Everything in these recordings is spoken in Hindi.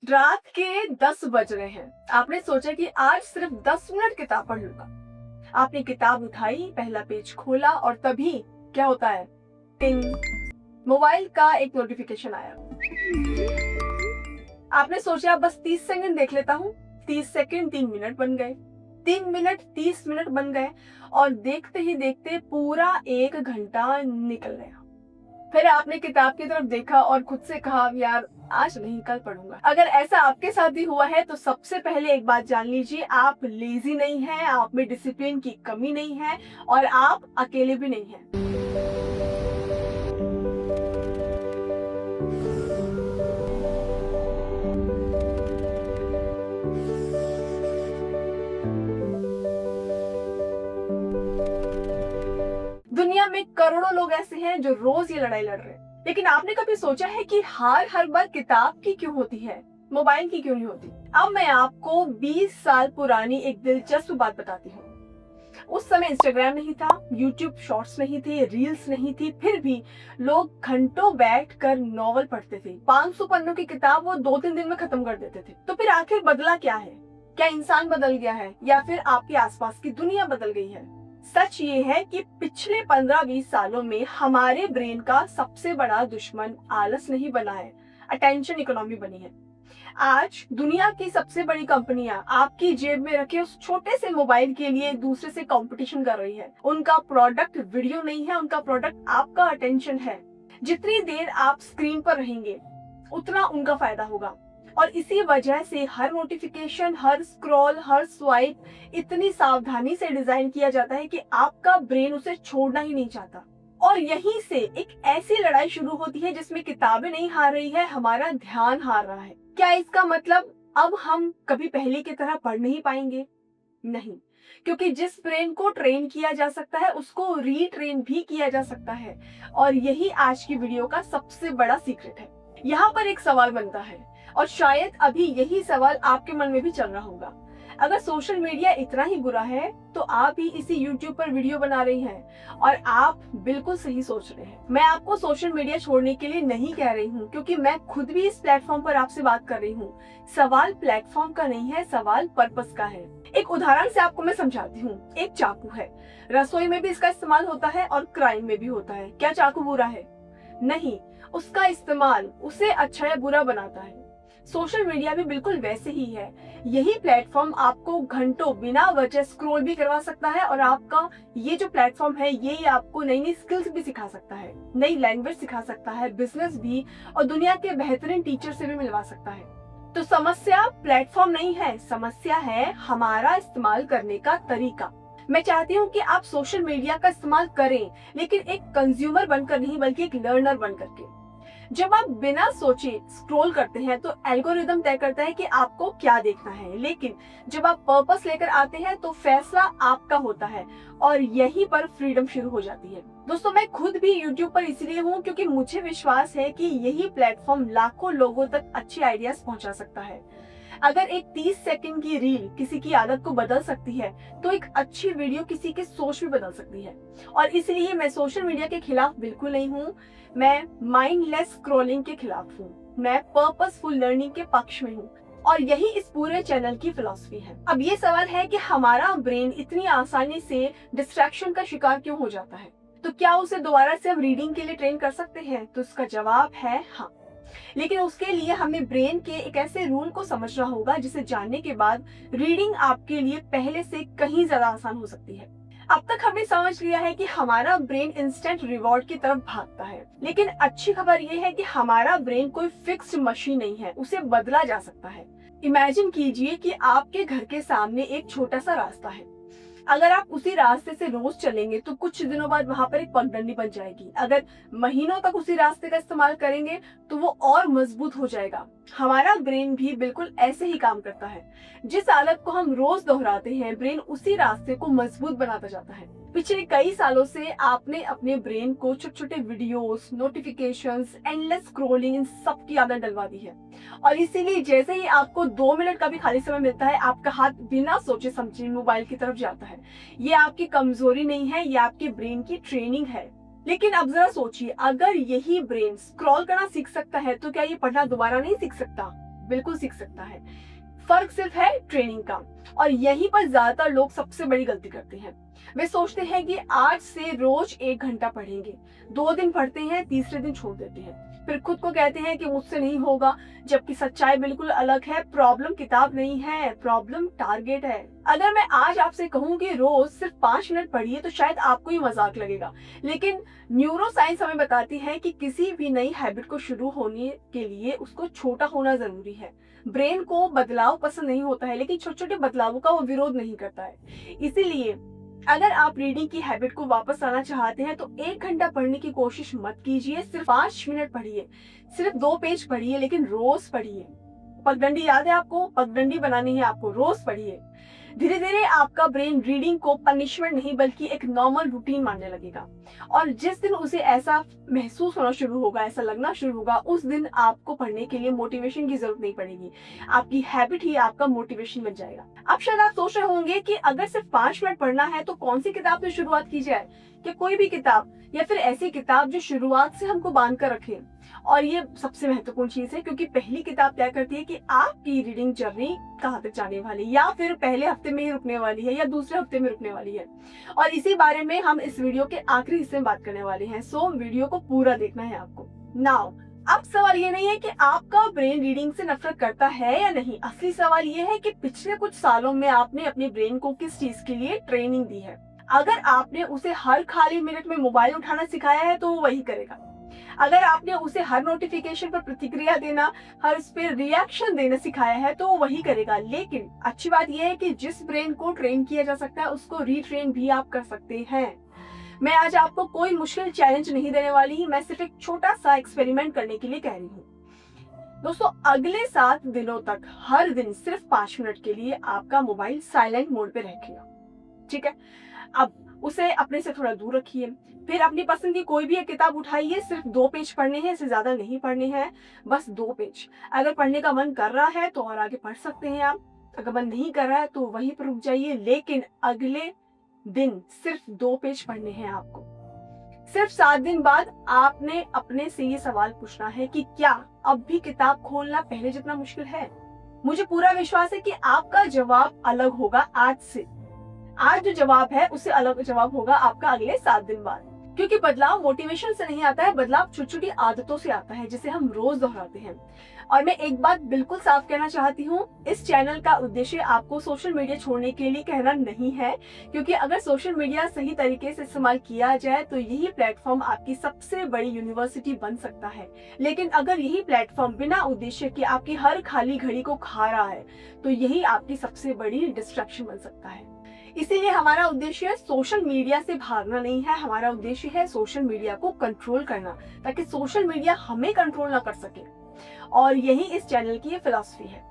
रात के 10 बज रहे हैं। आपने सोचा कि आज सिर्फ 10 मिनट किताब पढ़ लूंगा। आपने किताब उठाई, पहला पेज खोला और तभी क्या होता है? टिंग! मोबाइल का एक नोटिफिकेशन आया। आपने सोचा बस 30 सेकंड देख लेता हूँ। 30 सेकंड 3 मिनट बन गए, 3 मिनट 30 मिनट बन गए और देखते ही देखते पूरा 1 घंटा निकल गया। फिर आपने किताब की तरफ देखा और खुद से कहा, यार आज नहीं, कल पढ़ूंगा। अगर ऐसा आपके साथ भी हुआ है तो सबसे पहले एक बात जान लीजिए, आप लेजी नहीं हैं, आप में डिसिप्लिन की कमी नहीं है और आप अकेले भी नहीं हैं। दुनिया में करोड़ों लोग ऐसे हैं जो रोज ये लड़ाई लड़ रहे हैं, लेकिन आपने कभी सोचा है कि हार हर बार किताब की क्यों होती है, मोबाइल की क्यों नहीं होती? अब मैं आपको 20 साल पुरानी एक दिलचस्प बात बताती हूँ। उस समय इंस्टाग्राम नहीं था, यूट्यूब शॉर्ट्स नहीं थे, रील्स नहीं थी, फिर भी लोग घंटों बैठकर नॉवल पढ़ते थे। 500 पन्नों की किताब वो 2-3 दिन में खत्म कर देते थे। तो फिर आखिर बदला क्या है? क्या इंसान बदल गया है या फिर आपके आसपास की दुनिया बदल गई है? सच ये है कि पिछले 15-20 सालों में हमारे ब्रेन का सबसे बड़ा दुश्मन आलस नहीं बना है, अटेंशन इकोनॉमी बनी है। आज दुनिया की सबसे बड़ी कंपनियां आपकी जेब में रखे उस छोटे से मोबाइल के लिए दूसरे से कंपटीशन कर रही है। उनका प्रोडक्ट वीडियो नहीं है, उनका प्रोडक्ट आपका अटेंशन है। जितनी देर आप स्क्रीन पर रहेंगे उतना उनका फायदा होगा और इसी वजह से हर नोटिफिकेशन, हर स्क्रॉल, हर स्वाइप इतनी सावधानी से डिजाइन किया जाता है कि आपका ब्रेन उसे छोड़ना ही नहीं चाहता। और यहीं से एक ऐसी लड़ाई शुरू होती है जिसमें किताबें नहीं हार रही है, हमारा ध्यान हार रहा है। क्या इसका मतलब अब हम कभी पहले की तरह पढ़ नहीं पाएंगे? नहीं, क्योंकि जिस ब्रेन को ट्रेन किया जा सकता है उसको रीट्रेन भी किया जा सकता है और यही आज की वीडियो का सबसे बड़ा सीक्रेट है। यहाँ पर एक सवाल बनता है और शायद अभी यही सवाल आपके मन में भी चल रहा होगा। अगर सोशल मीडिया इतना ही बुरा है तो आप ही इसी YouTube पर वीडियो बना रही हैं और आप बिल्कुल सही सोच रहे हैं। मैं आपको सोशल मीडिया छोड़ने के लिए नहीं कह रही हूँ, क्योंकि मैं खुद भी इस प्लेटफॉर्म पर आपसे बात कर रही हूँ। सवाल प्लेटफॉर्म का नहीं है, सवाल पर्पस का है। एक उदाहरण से आपको मैं समझाती हूँ। एक चाकू है, रसोई में भी इसका इस्तेमाल होता है और क्राइम में भी होता है। क्या चाकू बुरा है? नहीं, उसका इस्तेमाल उसे अच्छा या बुरा बनाता है। सोशल मीडिया भी बिल्कुल वैसे ही है। यही प्लेटफॉर्म आपको घंटों बिना वजह स्क्रॉल भी करवा सकता है और आपका ये जो प्लेटफॉर्म है ये आपको नई नई स्किल्स भी सिखा सकता है, नई लैंग्वेज सिखा सकता है, बिजनेस भी, और दुनिया के बेहतरीन टीचर से भी मिलवा सकता है। तो समस्या प्लेटफॉर्म नहीं है, समस्या है हमारा इस्तेमाल करने का तरीका। मैं चाहती हूँ कि आप सोशल मीडिया का इस्तेमाल करें, लेकिन एक कंज्यूमर बनकर नहीं बल्कि एक लर्नर बनकर के। जब आप बिना सोचे स्क्रॉल करते हैं तो एल्गोरिदम तय करता है कि आपको क्या देखना है, लेकिन जब आप पर्पस लेकर आते हैं तो फैसला आपका होता है और यहीं पर फ्रीडम शुरू हो जाती है। दोस्तों, मैं खुद भी YouTube पर इसलिए हूँ क्योंकि मुझे विश्वास है कि यही प्लेटफॉर्म लाखों लोगों तक अच्छे आइडियाज पहुँचा सकता है। अगर एक 30 सेकंड की रील किसी की आदत को बदल सकती है तो एक अच्छी वीडियो किसी की सोच भी बदल सकती है। और इसलिए मैं सोशल मीडिया के खिलाफ बिल्कुल नहीं हूँ, मैं माइंडलेस स्क्रॉलिंग के खिलाफ हूँ, मैं पर्पसफुल लर्निंग के पक्ष में हूँ और यही इस पूरे चैनल की फिलॉसफी है। अब ये सवाल है कि हमारा ब्रेन इतनी आसानी से डिस्ट्रैक्शन का शिकार क्यों हो जाता है? तो क्या उसे दोबारा से हम रीडिंग के लिए ट्रेन कर सकते हैं? तो इसका जवाब है हाँ, लेकिन उसके लिए हमें ब्रेन के एक ऐसे रूल को समझना होगा जिसे जानने के बाद रीडिंग आपके लिए पहले से कहीं ज्यादा आसान हो सकती है। अब तक हमने समझ लिया है कि हमारा ब्रेन इंस्टेंट रिवॉर्ड की तरफ भागता है, लेकिन अच्छी खबर यह है कि हमारा ब्रेन कोई फिक्स्ड मशीन नहीं है, उसे बदला जा सकता है। इमेजिन कीजिए कि आपके घर के सामने एक छोटा सा रास्ता है। अगर आप उसी रास्ते से रोज चलेंगे तो कुछ दिनों बाद वहां पर एक पगडंडी बन जाएगी। अगर महीनों तक उसी रास्ते का इस्तेमाल करेंगे तो वो और मजबूत हो जाएगा। हमारा ब्रेन भी बिल्कुल ऐसे ही काम करता है। जिस आदत को हम रोज दोहराते हैं, ब्रेन उसी रास्ते को मजबूत बनाता जाता है। पिछले कई सालों से आपने अपने ब्रेन को छोटे छोटे वीडियोस, नोटिफिकेशंस, एंडलेस स्क्रॉलिंग, इन सब की आदत डलवा दी है और इसीलिए जैसे ही आपको 2 मिनट का भी खाली समय मिलता है, आपका हाथ बिना सोचे समझे मोबाइल की तरफ जाता है। ये आपकी कमजोरी नहीं है, ये आपके ब्रेन की ट्रेनिंग है। लेकिन अब जरा सोचिए, अगर यही ब्रेन स्क्रॉल करना सीख सकता है तो क्या ये पढ़ना दोबारा नहीं सीख सकता? बिल्कुल सीख सकता है। फर्क सिर्फ है ट्रेनिंग का। और यहीं पर ज्यादातर लोग सबसे बड़ी गलती करते हैं। वे सोचते हैं कि आज से रोज 1 घंटा पढ़ेंगे, 2 दिन पढ़ते हैं, तीसरे दिन छोड़ देते हैं, फिर खुद को कहते हैं कि मुझसे नहीं होगा, जबकि सच्चाई बिल्कुल अलग है। प्रॉब्लम किताब नहीं है, प्रॉब्लम टारगेट है। अगर मैं आज आपसे कहूँ कि रोज सिर्फ 5 मिनट पढ़िए तो शायद आपको ही मजाक लगेगा, लेकिन न्यूरो साइंस हमें बताती है कि किसी भी नई हैबिट को शुरू होने के लिए उसको छोटा होना जरूरी है। ब्रेन को बदलाव पसंद नहीं होता है, लेकिन छोटे छोटे बदलावों का वो विरोध नहीं करता है। इसीलिए अगर आप रीडिंग की हैबिट को वापस लाना चाहते हैं तो 1 घंटा पढ़ने की कोशिश मत कीजिए, सिर्फ 5 मिनट पढ़िए, सिर्फ 2 पेज पढ़िए, लेकिन रोज पढ़िए। पगडंडी याद है आपको? पगडंडी बनानी है आपको, रोज पढ़िए। धीरे धीरे आपका ब्रेन रीडिंग को पनिशमेंट नहीं बल्कि एक नॉर्मल रूटीन मानने लगेगा। और जिस दिन उसे ऐसा महसूस होना शुरू होगा, ऐसा लगना शुरू होगा, उस दिन आपको पढ़ने के लिए मोटिवेशन की जरूरत नहीं पड़ेगी। आपकी हैबिट ही आपका मोटिवेशन बन जाएगा। अब शायद आप सोच रहे होंगे कि अगर सिर्फ 5 मिनट पढ़ना है तो कौन सी किताब से शुरुआत की जाए? क्या कोई भी किताब, या फिर ऐसी किताब जो शुरुआत से हमको बांध कर रखे? और ये सबसे महत्वपूर्ण चीज है, क्योंकि पहली किताब तय करती है कि आपकी रीडिंग जर्नी कहाँ तक जाने वाली, या फिर पहले हफ्ते में ही रुकने वाली है या दूसरे हफ्ते में रुकने वाली है। और इसी बारे में हम इस वीडियो के आखिरी हिस्से में बात करने वाले हैं। सो वीडियो को पूरा देखना है आपको। नाउ अब सवाल ये नहीं है कि आपका ब्रेन रीडिंग से नफरत करता है या नहीं। असली सवाल ये है कि पिछले कुछ सालों में आपने अपने ब्रेन को किस चीज के लिए ट्रेनिंग दी है। अगर आपने उसे हर खाली मिनट में मोबाइल उठाना सिखाया है तो वो वही करेगा। अगर आपने उसे हर नोटिफिकेशन पर प्रतिक्रिया देना, हर उस पर रिएक्शन देना सिखाया है तो वो वही करेगा। लेकिन अच्छी बात यह है कि जिस ब्रेन को ट्रेन किया जा सकता है उसको रीट्रेन भी आप कर सकते हैं। मैं आज आपको कोई मुश्किल चैलेंज नहीं देने वाली, मैं सिर्फ एक छोटा सा एक्सपेरिमेंट करने के लिए कह रही हूँ। दोस्तों, अगले 7 दिनों तक हर दिन सिर्फ 5 मिनट के लिए आपका मोबाइल साइलेंट मोड पे रखिएगा, ठीक है? अब उसे अपने से थोड़ा दूर रखिए, फिर अपनी पसंद की कोई भी एक किताब उठाइए। सिर्फ 2 पेज पढ़ने हैं, इससे ज्यादा नहीं पढ़ने हैं, बस 2 पेज। अगर पढ़ने का मन कर रहा है तो और आगे पढ़ सकते हैं आप, अगर मन नहीं कर रहा है तो वहीं पर रुक जाइए। लेकिन अगले दिन सिर्फ 2 पेज पढ़ने हैं आपको। सिर्फ 7 दिन बाद आपने अपने से ये सवाल पूछना है कि क्या अब भी किताब खोलना पहले जितना मुश्किल है? मुझे पूरा विश्वास है कि आपका जवाब अलग होगा आज से। आज जो जवाब है उससे अलग जवाब होगा आपका अगले 7 दिन बाद। क्योंकि बदलाव मोटिवेशन से नहीं आता है, बदलाव छोटी छोटी आदतों से आता है जिसे हम रोज दोहराते हैं। और मैं एक बात बिल्कुल साफ कहना चाहती हूँ, इस चैनल का उद्देश्य आपको सोशल मीडिया छोड़ने के लिए कहना नहीं है, क्योंकि अगर सोशल मीडिया सही तरीके से इस्तेमाल किया जाए तो यही प्लेटफॉर्म आपकी सबसे बड़ी यूनिवर्सिटी बन सकता है। लेकिन अगर यही प्लेटफॉर्म बिना उद्देश्य के आपकी हर खाली घड़ी को खा रहा है तो यही आपकी सबसे बड़ी डिस्ट्रैक्शन बन सकता है। इसीलिए हमारा उद्देश्य सोशल मीडिया से भागना नहीं है, हमारा उद्देश्य है सोशल मीडिया को कंट्रोल करना, ताकि सोशल मीडिया हमें कंट्रोल ना कर सके। और यही इस चैनल की फिलॉसफी है।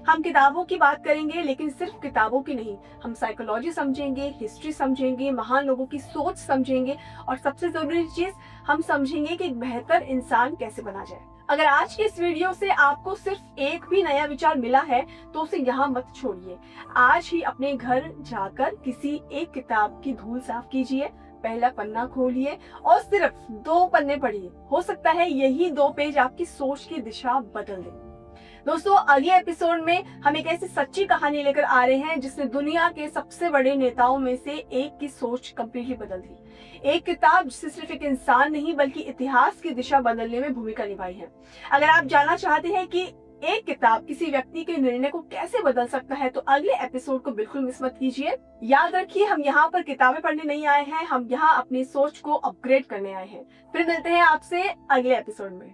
हम किताबों की बात करेंगे, लेकिन सिर्फ किताबों की नहीं, हम साइकोलॉजी समझेंगे, हिस्ट्री समझेंगे, महान लोगों की सोच समझेंगे, और सबसे जरूरी चीज हम समझेंगे कि एक बेहतर इंसान कैसे बना जाए। अगर आज की इस वीडियो से आपको सिर्फ एक भी नया विचार मिला है तो उसे यहाँ मत छोड़िए। आज ही अपने घर जाकर किसी एक किताब की धूल साफ कीजिए, पहला पन्ना खोलिए और सिर्फ 2 पन्ने पढ़िए। हो सकता है यही 2 पेज आपकी सोच की दिशा बदल दे। दोस्तों, अगले एपिसोड में हम एक ऐसी सच्ची कहानी लेकर आ रहे हैं जिसने दुनिया के सबसे बड़े नेताओं में से एक की सोच कंप्लीटली बदल दी। एक किताब जिससे सिर्फ एक इंसान नहीं बल्कि इतिहास की दिशा बदलने में भूमिका निभाई है। अगर आप जानना चाहते हैं कि एक किताब किसी व्यक्ति के निर्णय को कैसे बदल सकता है तो अगले एपिसोड को बिल्कुल मिस मत कीजिए। याद रखिए, हम यहाँ पर किताबें पढ़ने नहीं आए हैं, हम यहाँ अपनी सोच को अपग्रेड करने आए हैं। फिर मिलते हैं आपसे अगले एपिसोड में।